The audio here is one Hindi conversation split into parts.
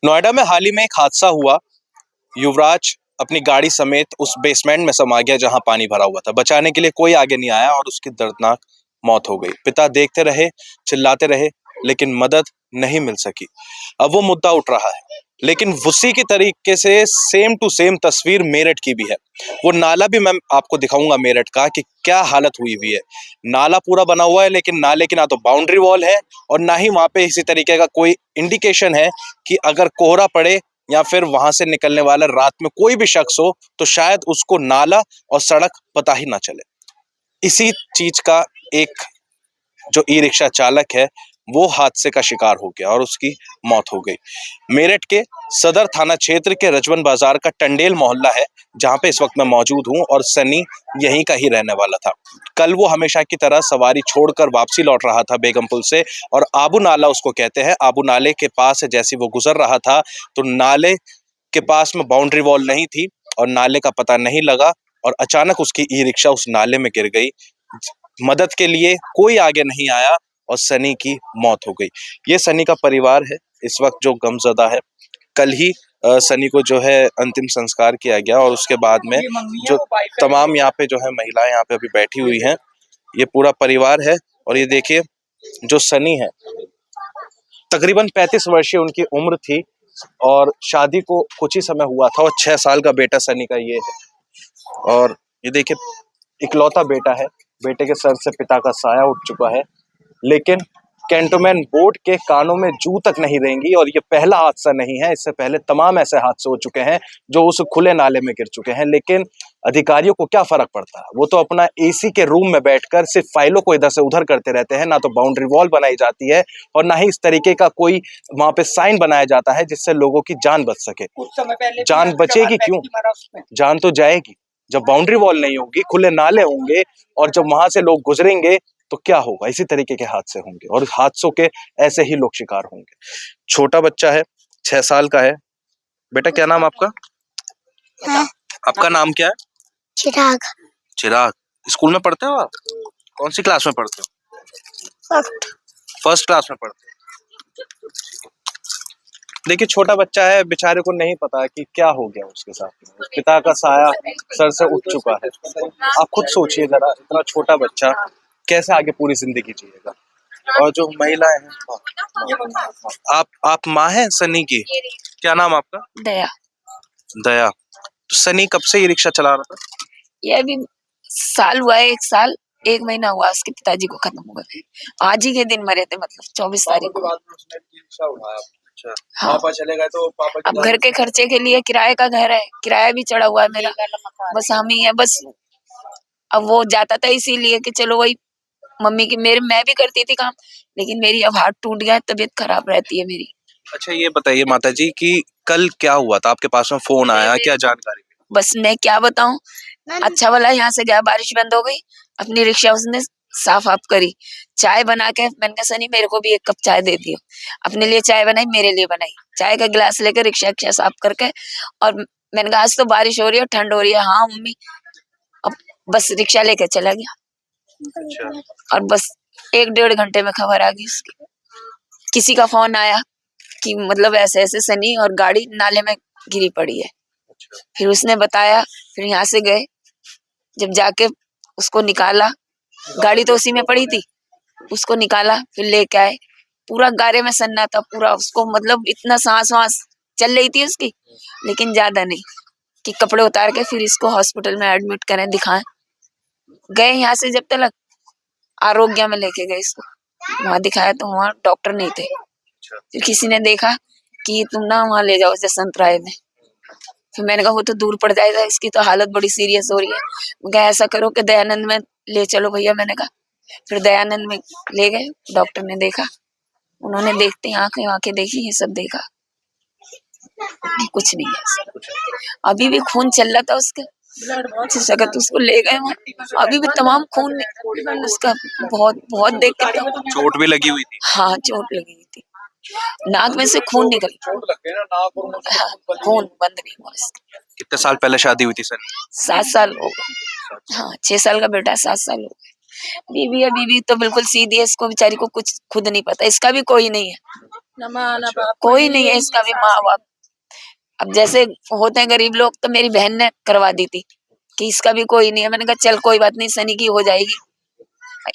नोएडा में हाल ही में एक हादसा हुआ। युवराज अपनी गाड़ी समेत उस बेसमेंट में समा गया जहां पानी भरा हुआ था। बचाने के लिए कोई आगे नहीं आया और उसकी दर्दनाक मौत हो गई। पिता देखते रहे, चिल्लाते रहे, लेकिन मदद नहीं मिल सकी। अब वो मुद्दा उठ रहा है, लेकिन उसी की तरीके से सेम टू सेम तस्वीर मेरठ की भी है। वो नाला भी मैं आपको दिखाऊंगा मेरठ का कि क्या हालत हुई हुई है। नाला पूरा बना हुआ है, लेकिन नाले की ना तो बाउंड्री वॉल है और ना ही वहां पे इसी तरीके का कोई इंडिकेशन है कि अगर कोहरा पड़े या फिर वहां से निकलने वाला रात में कोई भी शख्स हो तो शायद उसको नाला और सड़क पता ही ना चले। इसी चीज का एक जो ई रिक्शा चालक है वो हादसे का शिकार हो गया और उसकी मौत हो गई। मेरठ के सदर थाना क्षेत्र के रजवन बाजार का टंडेल मोहल्ला है जहां पे इस वक्त मैं मौजूद हूं और सनी यहीं का ही रहने वाला था। कल वो हमेशा की तरह सवारी छोड़कर वापसी लौट रहा था बेगम पुल से और आबू नाला उसको कहते हैं। आबू नाले के पास से जैसे वो गुजर रहा था तो नाले के पास में बाउंड्री वॉल नहीं थी और नाले का पता नहीं लगा और अचानक उसकी ई रिक्शा उस नाले में गिर गई। मदद के लिए कोई आगे नहीं आया और सनी की मौत हो गई। ये सनी का परिवार है इस वक्त जो गमजदा है। कल ही सनी को जो है अंतिम संस्कार किया गया और उसके बाद में जो तमाम यहाँ पे जो है महिलाएं यहाँ पे अभी बैठी हुई हैं, ये पूरा परिवार है। और ये देखिए जो सनी है तकरीबन 35 वर्षीय उनकी उम्र थी और शादी को कुछ ही समय हुआ था और 6 साल का बेटा सनी का ये है। और ये देखिए इकलौता बेटा है, बेटे के सर से पिता का साया उठ चुका है, लेकिन कैंटोनमेंट बोर्ड के कानों में जू तक नहीं रहेंगी। और ये पहला हादसा नहीं है, इससे पहले तमाम ऐसे हादसे हो चुके हैं जो उस खुले नाले में गिर चुके हैं। लेकिन अधिकारियों को क्या फर्क पड़ता है, वो तो अपना एसी के रूम में बैठकर सिर्फ फाइलों को इधर से उधर करते रहते हैं। ना तो बाउंड्री वॉल बनाई जाती है और ना ही इस तरीके का कोई वहां पे साइन बनाया जाता है जिससे लोगों की जान बच सके। जान बचेगी क्यों, जान तो जाएगी। जब बाउंड्री वॉल नहीं होगी, खुले नाले होंगे और जब वहां से लोग गुजरेंगे तो क्या होगा, इसी तरीके के हादसे होंगे और हादसों के ऐसे ही लोग शिकार होंगे। छोटा बच्चा है, 6 साल का है। बेटा क्या नाम आपका? हाँ? आपका नाम क्या है? चिराग। चिराग। स्कूल में पढ़ते हो आप? कौन सी क्लास में पढ़ते हो? फर्स्ट क्लास में पढ़ते हो। देखिए छोटा बच्चा है, बेचारे को नहीं पता कि क्या हो गया उसके साथ। पिता का साया सर से उठ चुका है। आप खुद सोचिए जरा, इतना छोटा बच्चा कैसे आगे पूरी जिंदगी जिएगा। और जो महिलाएं हैं, आप माँ हैं सनी की? क्या नाम आपका? दया। दया। तो सनी कब से ये रिक्शा चला रहा था? ये अभी साल हुआ है, 1 साल 1 महीना हुआ उसके पिताजी को खत्म हो गए। आज ही के दिन मरे थे, मतलब 24 तारीख को। हाँ। पापा चले गए तो पापा अब घर के खर्चे के लिए किराए का घर है, किराया भी चढ़ा हुआ है मेरा, बस हम ही है बस। अब वो जाता था इसीलिए कि चलो वही मम्मी की, मेरे मैं भी करती थी काम, लेकिन मेरी अब हाथ टूट गया, तबीयत खराब रहती है मेरी। अच्छा ये बताइए माता जी कि कल क्या हुआ था? आपके पास में फोन आया, क्या जानकारी? बस मैं क्या बताऊं, अच्छा वाला यहाँ से गया, बारिश बंद हो गई, अपनी रिक्शा उसने साफ आप करी, चाय बना के मैंने कहा सनी मेरे को भी 1 कप चाय दे दियो। अपने लिए चाय बनाई, मेरे लिए बनाई, चाय का गिलास लेकर रिक्शा साफ करके, और मैंने कहा आज तो बारिश हो रही है, ठंड हो रही है। हाँ मम्मी। अब बस रिक्शा लेके चला गया। अच्छा। और बस 1-1.5 घंटे में खबर आ गई उसकी। किसी का फोन आया कि मतलब ऐसे ऐसे सनी और गाड़ी नाले में गिरी पड़ी है। फिर उसने बताया, फिर यहाँ से गए, जब जाके उसको निकाला, गाड़ी तो उसी में पड़ी थी, उसको निकाला, फिर लेके आए। पूरा गारे में सन्ना था पूरा, उसको मतलब इतना सांस वास चल रही थी उसकी, लेकिन ज्यादा नहीं, कि कपड़े उतार के फिर इसको हॉस्पिटल में एडमिट करें, दिखाएं। गए यहाँ से जब तक आरोग्य में लेके गए इसको, वहां दिखाया तो वहां डॉक्टर नहीं थे। फिर किसी ने देखा कि तुम ना वहां ले जाओ जसवंत राय में। फिर मैंने कहा वो तो दूर पड़ जाएगा, इसकी तो हालत बड़ी सीरियस हो रही है। मैं कहा ऐसा करो कि दयानंद में ले चलो भैया, मैंने कहा। फिर दयानंद में ले गए, डॉक्टर ने देखा, उन्होंने देखते ही आंखें देखी, ये सब देखा, कुछ नहीं है। अभी भी खून चल रहा था उसका, सगत उसको ले गए वहाँ, अभी भी तमाम खून उसका बहुत बहुत देख के चोट भी लगी हुई थी? हाँ चोट लगी हुई थी, नाक में से खून निकल, हाँ, खून बंद नहीं हुआ। कितने साल पहले शादी हुई थी सर? 7 साल हो गए। हाँ 6 साल का बेटा, 7 साल हो गए। बीवी है, बीवी तो बिल्कुल सीधी है, इसको बेचारी को कुछ खुद नहीं पता, इसका भी कोई नहीं है। कोई नहीं है इसका भी माँ बाप। अब जैसे होते हैं गरीब लोग, तो मेरी बहन ने करवा दी थी कि इसका भी कोई नहीं है। मैंने कहा चल कोई बात नहीं, सनी की हो जाएगी।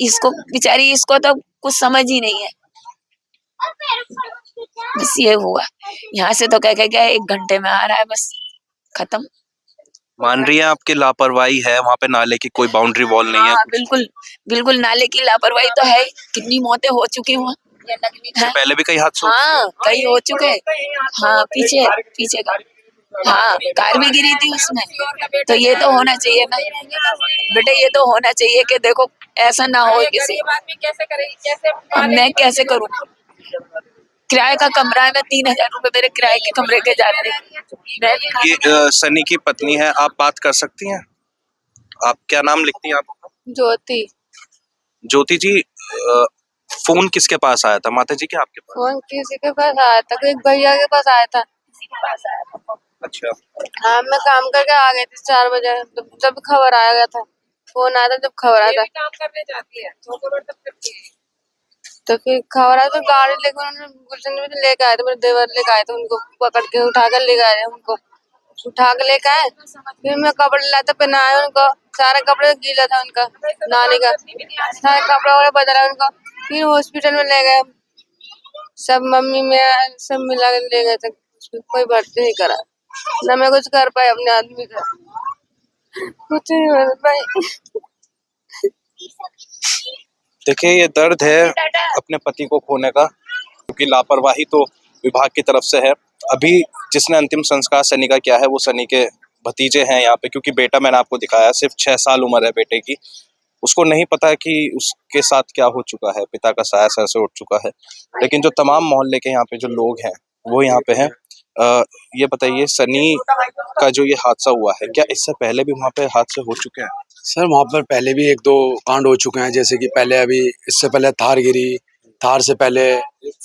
इसको बेचारी, इसको तो कुछ समझ ही नहीं है। बस ये हुआ, यहाँ से तो कह क्या 1 घंटे में आ रहा है, बस खत्म। मान रही है आपकी लापरवाही है, वहाँ पे नाले की कोई बाउंड्री वॉल नहीं है? हाँ बिल्कुल बिल्कुल, नाले की लापरवाही तो है। कितनी मौतें हो चुकी हुआ, पहले भी कई हादसे हाँ कई हो चुके। हाँ पीछे का, हाँ कार भी गिरी थी उसमें। तो ये तो होना चाहिए ना बेटे, ये तो होना चाहिए कि देखो ऐसा ना हो किसी। अब मैं कैसे करूँ? किराए का कमरा है, मैं 3000 रुपए मेरे किराए के कमरे के जाते हैं। ये सनी की पत्नी है, आप बात कर सकती हैं? आप क्या नाम लिखती हैं आप? ज्योति। ज्योति जी, फोन किसके पास आया था, माता जी के आपके पास? फोन किसी के पास आया था, एक भैया के पास आया था। अच्छा। हाँ मैं काम करके आ गई थी 4 बजे, जब खबर आ गया था, फोन आया था जब खबर आया था। काम करने जाती है तो फिर खबर आया तो गाड़ी लेकर उन्होंने गुलशन में लेके आए थे, मेरे देवर लेके आए थे, उनको पकड़ के उठा कर ले गए, उनको उठा के लेके आए। फिर मैं कपड़े लाते पहनाए उनको, सारे कपड़े गीला था उनका, नानी का सारे कपड़े वपड़े बदला उनको। फिर हॉस्पिटल में ले गए, सब मम्मी में सब मिला के ले गए थे। कोई भर्ती नहीं करा, ना मैं कुछ कर पाई अपने आदमी का, कुछ नहीं कर पाई। देखिए ये दर्द है अपने पति को खोने का, क्योंकि लापरवाही तो विभाग की तरफ से है। अभी जिसने अंतिम संस्कार सनी का किया है वो सनी के भतीजे हैं यहाँ पे, क्योंकि बेटा मैंने आपको दिखाया, सिर्फ 6 साल उम्र है बेटे की। उसको नहीं पता कि उसके साथ क्या हो चुका है, पिता का साया सर से उठ चुका है। लेकिन जो तमाम मोहल्ले के यहाँ पे जो लोग हैं वो यहाँ पे हैं। ये बताइए, सनी का जो ये हादसा हुआ है, क्या इससे पहले भी वहाँ पे हादसे हो चुके हैं? सर वहाँ पर पहले भी 1-2 कांड हो चुके हैं, जैसे कि पहले अभी इससे पहले थार गिरी, थार से पहले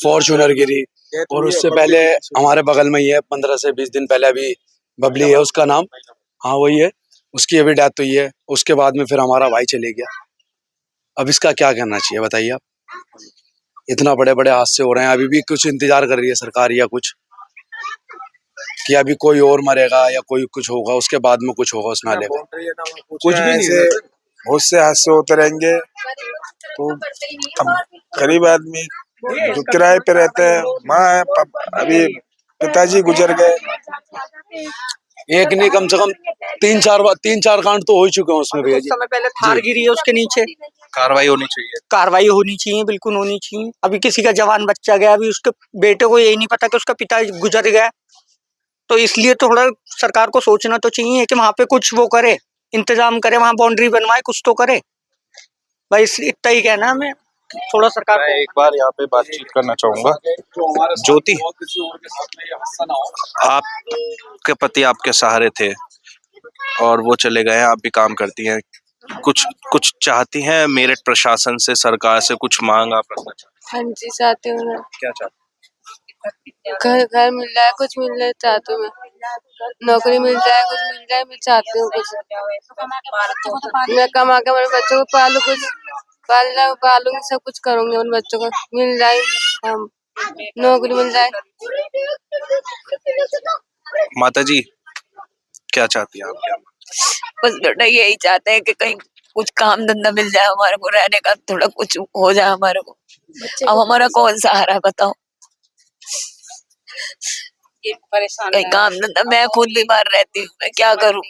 फॉर्च्यूनर गिरी, और उससे पहले हमारे बगल में ही है 15 से 20 दिन पहले अभी बबली है उसका नाम, हाँ वही है, उसकी अभी डेथ हुई है। उसके बाद में फिर हमारा भाई चले गया। अब इसका क्या करना चाहिए बताइए आप? इतना बड़े बड़े हादसे हो रहे हैं, अभी भी कुछ इंतजार कर रही है सरकार या कुछ, कि अभी कोई और मरेगा या कोई कुछ होगा, उसके बाद में कुछ होगा उस नाले में? कुछ भी नहीं है, बहुत से हादसे होते रहेंगे। तो अब गरीब आदमी जो किराए पे रहते हैं, माँ है, अभी पिताजी गुजर गए। एक नहीं कम से कम 3-4 कांड तो हो ही चुके हैं उसमें भैया जी। समय पहले थार गिरी है, उसके नीचे कार्रवाई होनी चाहिए। कार्रवाई होनी चाहिए, बिल्कुल होनी चाहिए। अभी किसी का जवान बच्चा गया, अभी उसके बेटे को यही नहीं पता कि उसका पिता गुजर गया। तो इसलिए थोड़ा सरकार को सोचना तो चाहिए कि वहां पे कुछ वो करे, इंतजाम करे, वहां बाउंड्री बनवाए, कुछ तो करे भाई। इतना ही कहना हमें, थोड़ा सरकार मैं एक बार यहाँ पे बातचीत करना चाहूंगा। ज्योति, आपके पति आपके सहारे थे और वो चले गए हैं, आप भी काम करती हैं, कुछ चाहती हैं मेरठ प्रशासन से, सरकार से कुछ मांग आप रखना चाहती हाँ जी चाहती हूँ मैं, क्या चाहती? घर मिल जाए, कुछ मिल जाए चाहती हूँ मैं, नौकरी मिल जाए, कुछ मिल जाए, मैं चाहती हूँ कुछ। मैं कमा के मेरे बच्चों को पालू, कुछ पालूंगी, सब कुछ करूंगी, उन बच्चों को मिल जाए, हम नौकरी मिल जाए। माता जी क्या चाहती हैं आप? बस बेटा यही चाहते हैं कि कहीं कुछ काम धंधा मिल जाए, हमारे को रहने का थोड़ा कुछ हो जाए हमारे को। अब हमारा कौन सहारा बताओ? कहीं काम धंधा, मैं खुद बीमार रहती हूँ, मैं क्या करूँ?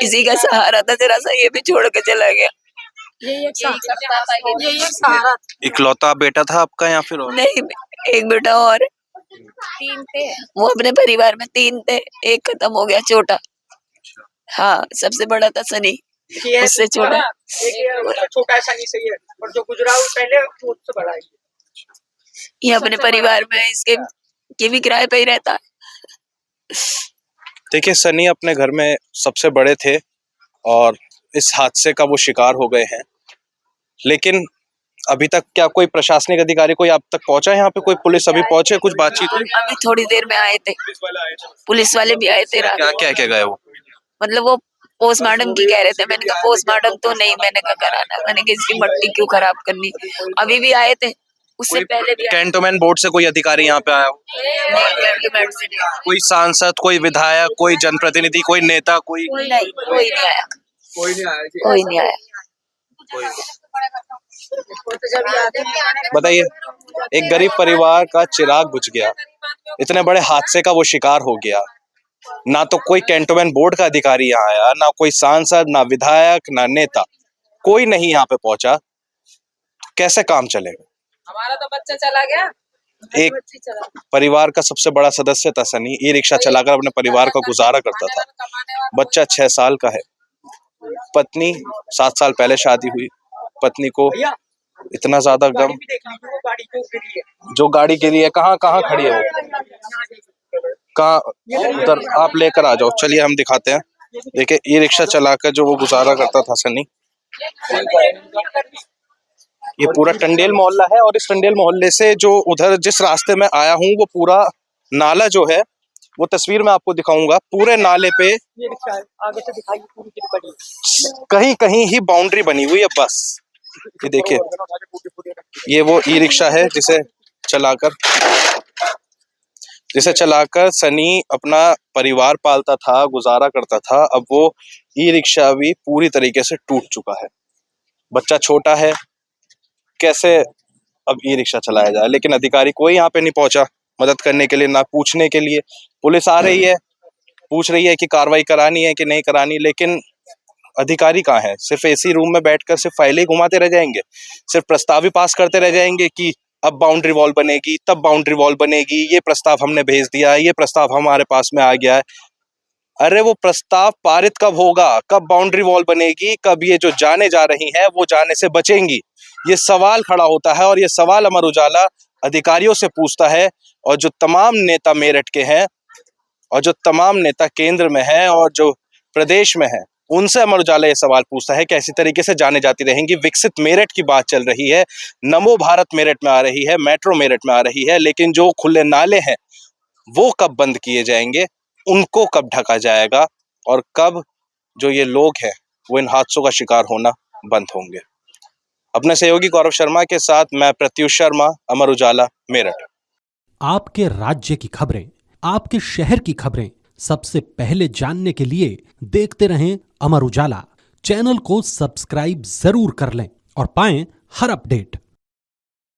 इसी का सहारा था तेरा सा, ये भी छोड़ के चला गया। इकलौता बेटा था आपका या फिर और? नहीं, एक बेटा और, 3 थे वो, अपने परिवार में 3 थे, एक खत्म हो गया छोटा। हाँ सबसे बड़ा था सनी, उससे छोटा छोटा सनी से ही है, और जो गुजरा वो पहले उससे बड़ा है। ये अपने परिवार में इसके ये भी किराए पे ही रहता है। देखिए सनी अपने घर में सबसे बड़े थे और इस हादसे का वो शिकार हो गए हैं, लेकिन अभी तक क्या कोई प्रशासनिक अधिकारी कोई आप तक पहुंचा है? यहाँ पे कोई पुलिस अभी पहुंचे, कुछ बातचीत हुई? अभी थोड़ी देर में आए थे, पुलिस वाले भी आए थे। क्या क्या क्या गए वो? मतलब वो पोस्टमार्टम की कह रहे थे, मैंने कहा पोस्टमार्टम तो नहीं, मैंने कहा कराना, मैंने कहा इसकी मट्टी क्यों खराब करनी। अभी भी आए थे, उससे पहले भी कैंटोनमेंट बोर्ड से कोई अधिकारी यहाँ पे आया हो? कैंटोनमेंट से नहीं, कोई सांसद, कोई विधायक, कोई जनप्रतिनिधि, कोई नेता, कोई नहीं, कोई नहीं आया, कोई नहीं आया। बताइए, एक गरीब परिवार का चिराग बुझ गया, इतने बड़े हादसे का वो शिकार हो गया, ना तो कोई कैंटोनमेंट बोर्ड का अधिकारी यहाँ आया, ना कोई सांसद, ना विधायक, ना नेता, कोई नहीं यहाँ पे पहुंचा। कैसे काम चलेगा? हमारा तो बच्चा चला गया। एक परिवार का सबसे बड़ा सदस्य था सनी, ई रिक्शा चलाकर अपने परिवार का गुजारा करता था। बच्चा 6 साल का है, पत्नी 7 साल पहले शादी हुई, पत्नी को इतना ज्यादा गम, जो गाड़ी गिरी है, कहाँ कहाँ खड़ी है वो, कहाँ, उधर आप लेकर आ जाओ, चलिए हम दिखाते हैं। देखिए, ई रिक्शा चलाकर जो वो गुजारा करता था सनी, ये पूरा टंडेल मोहल्ला है, और इस टंडेल मोहल्ले से जो उधर जिस रास्ते में आया हूँ, वो पूरा नाला जो है, वो तस्वीर में आपको दिखाऊंगा, पूरे नाले पे कहीं कहीं ही बाउंड्री बनी हुई है बस। ये देखिए, ये वो ई रिक्शा है जिसे चलाकर सनी अपना परिवार पालता था, गुजारा करता था। अब वो ई रिक्शा भी पूरी तरीके से टूट चुका है, बच्चा छोटा है, कैसे अब ई रिक्शा चलाया जाए। लेकिन अधिकारी कोई यहाँ पे नहीं पहुंचा मदद करने के लिए, ना पूछने के लिए। पुलिस आ रही है, पूछ रही है कि कार्रवाई करानी है कि नहीं करानी, लेकिन अधिकारी कहाँ है? सिर्फ एसी रूम में बैठकर सिर्फ फाइलें घुमाते रह जाएंगे, सिर्फ प्रस्ताव ही पास करते रह जाएंगे कि अब बाउंड्री वॉल बनेगी, तब बाउंड्री वॉल बनेगी, ये प्रस्ताव हमने भेज दिया है, ये प्रस्ताव हमारे पास में आ गया है। अरे वो प्रस्ताव पारित कब होगा, कब बाउंड्री वॉल बनेगी, कब ये जो जाने जा रही हैं वो जाने से बचेंगी, ये सवाल खड़ा होता है। और ये सवाल अमर उजाला अधिकारियों से पूछता है, और जो तमाम नेता मेरठ के हैं, और जो तमाम नेता केंद्र में हैं, और जो प्रदेश में हैं, उनसे अमर उजाला ये सवाल पूछता है कि ऐसी तरीके से जाने जाती रहेंगी। विकसित मेरठ की बात चल रही है, नमो भारत मेरठ में आ रही है, मेट्रो मेरठ में आ रही है, लेकिन जो खुले नाले हैं वो कब बंद किए जाएंगे, उनको कब ढका जाएगा, और कब जो ये लोग हैं वो इन हादसों का शिकार होना बंद होंगे। अपने सहयोगी गौरव शर्मा के साथ मैं प्रत्युष शर्मा, अमर उजाला, मेरठ। आपके राज्य की खबरें, आपके शहर की खबरें सबसे पहले जानने के लिए देखते रहें अमर उजाला। चैनल को सब्सक्राइब जरूर कर लें और पाएं हर अपडेट।